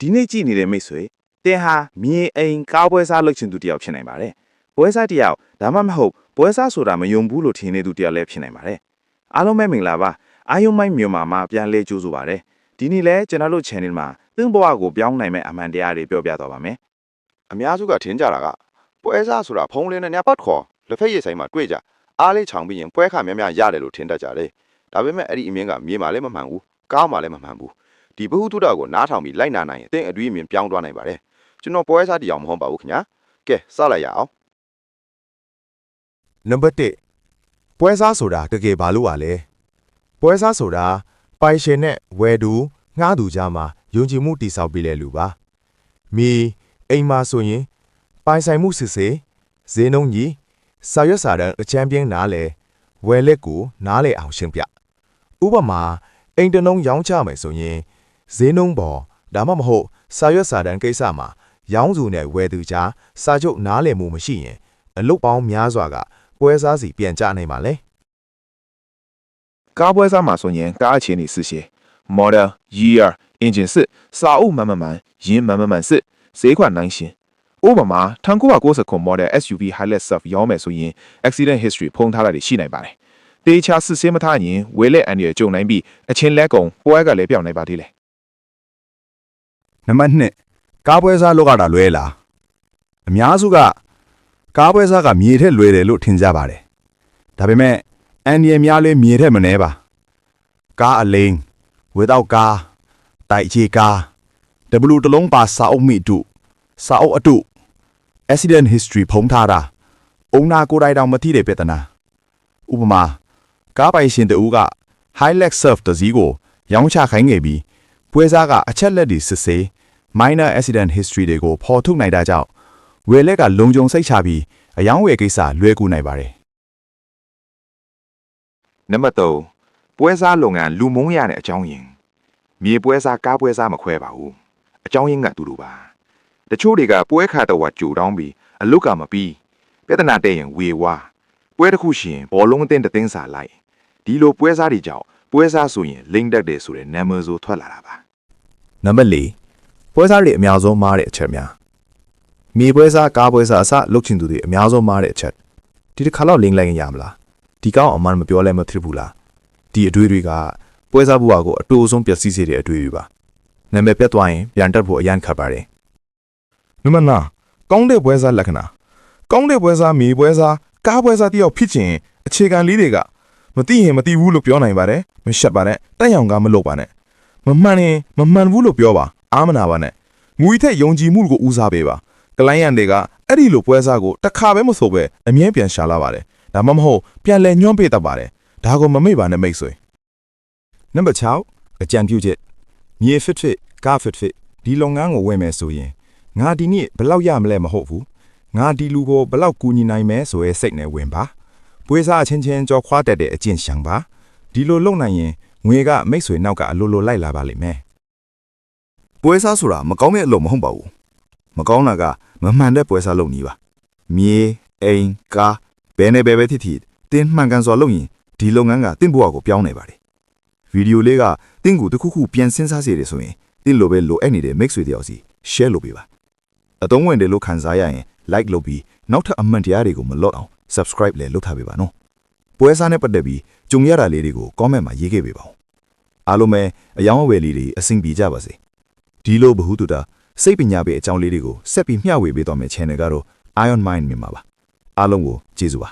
ဒီနေ့ကြည့်နေတဲ့မိတ်ဆွေတင်ဟာမြေအိမ်ကားပွဲစားလုပ်ချင်သူတယောက်ဖြစ်နိုင်ပါတယ်ပွဲစားတယောက်ဒါမှမဟုတ်ပွဲစားဆိုတာမယုံဘူးလို့ထင်နေသူတယောက်လည်းဖြစ်နိုင်ပါတယ်အားလုံးပဲမင်္ဂလာပါအာယုံမိုင်းမြန်မာမှာပြန်လဲကြိုးဆိုပါတယ်ဒီနေ့လဲကျွန်တော်တို့ channel မှာသင်ဘဝကိုပြောင်းနိုင်မဲ့အမှန်တရားတွေပြောပြသွားပါမယ်အများစုကထင်ကြတာကပွဲစားဆိုတာဖုံးလင်းနဲ့ညပတ်ခေါ်လက်ဖက်ရည်ဆိုင်မှာတွေ့ကြအားလေးချောင်ပြီးရင်ပွဲခါများများရတယ်လို့ထင်တတ်ကြတယ်ဒါပေမဲ့အဲ့ဒီအမြင်ကမြေမှာလည်းမမှန်ဘူးကားမှာလည်းမမှန်ဘူးဒီဘ ഹു တုဒကိုနားထောင်ပြီးလိုက်နာနိုင်ရင်အသင်အတွေ့အမြင်ပြောင်းသွားနိုင်ပါတယ်ကျွန်တော်ပွဲစားတရားမဟုတ်ပါဘူးခင်ဗျာကဲစလိုက်ရအောင်နံပါတ်1ပွဲစားဆိုတာတကယ်ဘာလို့ ਆ လဲပွဲစားဆိုတာပိုင်ရှင်နဲ့ဝယ်သူငှားသူကြားမှာယုံကြည်မှုတည်ဆောက်ပေးတဲ့လူပါမိအိမ်မှာဆိုရင်ပိုင်ဆိုင်မှုစစ်စေးဈေးနှုန်းကြီးစာရွက်စာတမ်းအချမ်းပြင်းနားလေဝယ်လက်ကိုနားလေအောင်ရှင်းပြဥပမာအိမ်တလုံးရောင်းချမယ်ဆိုရင်ဈေးနှုန်းပေါ်ဒါမှမဟုတ်စာရွက်စာတမ်းကိစ္စမှာရောင်းသူနဲ့ဝယ်သူကြားစာချုပ်နားလည်မှုမရှိရင်အလုပ်ပေါင်းများစွာကပွဲစားစီပြန်ကြနိုင်ပါလေကားပွဲစားမှာဆိုရင်ကားအခြေအနေစစ်ရှည် model year engine စစ်စာအုပ်မှန်ရင်းမှန်စစ်ဈေးကွက်နိုင်ရှင်ဥပမာ1990 model SUV Hilux Surf ရောင်းမယ်ဆိုရင် accident history ဖုံးထားတာတွေရှိနိုင်ပါတယ်တေချာစစ်ဆေးမထားရင်ဝယ်လက်အန်ရကြုံနိုင်ပြီးအချင်းလက်ကုံပွဲကလည်းပြောင်းနိုင်ပါသေးတယ်နံပါတ်2ကားပွဲစားလောက်ကတာလွဲလားအများစုကကားပွဲစားကမြေထက်လွယ်တယ်လို့ထင်ကြပါတယ်ဒါပေမဲ့အန်ဒီအများလေးမြေထက်မနှဲပါကားအလိန်ဝေတော့ကားတိုက်ချေကား W တလုံးပါစာအုပ်မိတုစာအုပ်အတု accident history ဖုံးထားတာအုံနာကိုယ်တိုင်တောင်မသိတဲ့ပြဿနာဥပမာကားပိုင်ရှင်တူက Hilux Surf တစည်းကိုရောင်းချခိုင်းခဲ့ပြီးပွဲစားကအချက်လက်တွေစစ်ဆေး minor accident history တွေကိုဖော်ထုတ်နိုင်တာကြောင့်ဝယ်လက်ကလုံခြုံစိတ်ချပြီးအယောင်းဝယ်ကိစ္စလွယ်ကူနိုင်ပါတယ်နံပါတ်3ပွဲစားလုပ်ငန်းလူမုန်းရတဲ့အကြောင်းရင်းမြေပွဲစားကားပွဲစားမခွဲပါဘူးအကြောင်းရင်းကတူတူပါတချို့တွေကပွဲခါတော့ကြိုတောင်းပြီးအလုတ်ကမပြီးပြဿနာတဲ့ရင်ဝေဝါပွဲတစ်ခုရှင်ဘောလုံးအသင်းတသင်းစာလိုက်ဒီလိုပွဲစားတွေကြောင့်ပွဲစားဆိုရင်လိမ့်တက်တယ်ဆိုတဲ့နာမည်ဆိုထွက်လာတာပါနံပါတ်4ပွဲစားတွေအများဆုံးမားတဲ့အချက်များမြေပွဲစားကားပွဲစားအစလုတ်ချင်သူတွေအများဆုံးမားတဲ့အချက်ဒီတစ်ခါတော့လိမ့်လိုက်ရင်ရမလားဒီကောင်းအမှန်မပြောလဲမဖြစ်ဘူးလားဒီအတွေ့တွေကပွဲစားဘဝကိုအတူဆုံးပျက်စီးစေတဲ့အတွေ့တွေပါနာမည်ပြတ်သွားရင်ပြန်တက်ဖို့အရန်ခက်ပါတယ်နံပါတ်5ကောင်းတဲ့ပွဲစားလက္ခဏာကောင်းတဲ့ပွဲစားမြေပွဲစားကားပွဲစားတယောက်ဖြစ်ခြင်းအခြေခံလေးတွေကမသိရင်မသိဘူးလို့ပြောနိုင်ပါတယ်မရှက်ပါနဲ့တက်ရောင်ကမလုပ်ပါနဲ့မမှန်ရင်မမှန်ဘူးလို့ပြောပါအားမနာပါနဲ့ငွေထက်ယုံကြည်မှုကိုဦးစားပေးပါကလိုင်းရန်တွေကအဲ့ဒီလိုပွဲစားကိုတစ်ခါပဲမဆိုပဲအမြဲပြန်ရှာလာပါတယ်ဒါမှမဟုတ်ပြန်လဲညွှန်းပေးတတ်ပါတယ်ဒါကိုမမေ့ပါနဲ့မိတ်ဆွေနံပါတ်6အကြံပြုချက်မြေfitကား fit ဒီလုပ်ငန်းကိုဝင်မယ်ဆိုရင်ငါဒီနေ့ဘယ်လောက်ရမလဲမဟုတ်ဘူးငါဒီလူကိုဘယ်လောက်ကူညီနိုင်မယ်ဆိုရဲစိတ်နဲ့ဝင်ပါပွဲစားအချင်းချင်းကြောခွာတက်တဲ့အကျင့်ရှံပါဒီလိုလုပ်နိုင်ရင်ငွေကမိတ်ဆွေနောက်ကအလိုလိုလိုက်လာပါလိမ့်မယ်ပွဲစားဆိုတာမကောင်းတဲ့အလုပ်မဟုတ်ပါဘူးမကောင်းတာကမမှန်တဲ့ပွဲစားလုပ်နည်းပါမြေအိမ်ကားဘယ်နဲ့ပဲဖြစ်ဖြစ်တင်းမှန်ကန်စွာလုပ်ရင်ဒီလုပ်ငန်းကတင့်ဘဝကိုပြောင်းနေပါတယ်ဗီဒီယိုလေးကတင့်ကိုတစ်ခုခုပြန်စဉ်းစားစေတယ်ဆိုရင်တင့်လိုပဲလိုအပ်နေတဲ့မိတ်ဆွေတယောက်စီ share လုပ်ပေးပါအသုံးဝင်တယ်လို့ခံစားရရင် like လုပ်ပြီးနောက်ထပ်အမှန်တရားတွေကိုမလွတ်အောင် subscribe လည်းလုပ်ထားပေးပါနော်ပွဲစားနဲ့ပတ်သက်ပြီးကြုံရတာလေးတွေကို comment မှာရေးခဲ့ပေးပါဦးအားလုံးပဲအယောင်းအဝယ်လေးတွေအဆင်ပြေကြပါစေဒီလိုဘ ഹു တုတာစိတ်ပညာပေးအကြောင်းလေးတွေကိုဆက်ပြီးမျှဝေပေးသွားမယ့် channel ကတော့ Iron Mind မြန်မာပါအားလုံးကိုကျေးဇူးပါ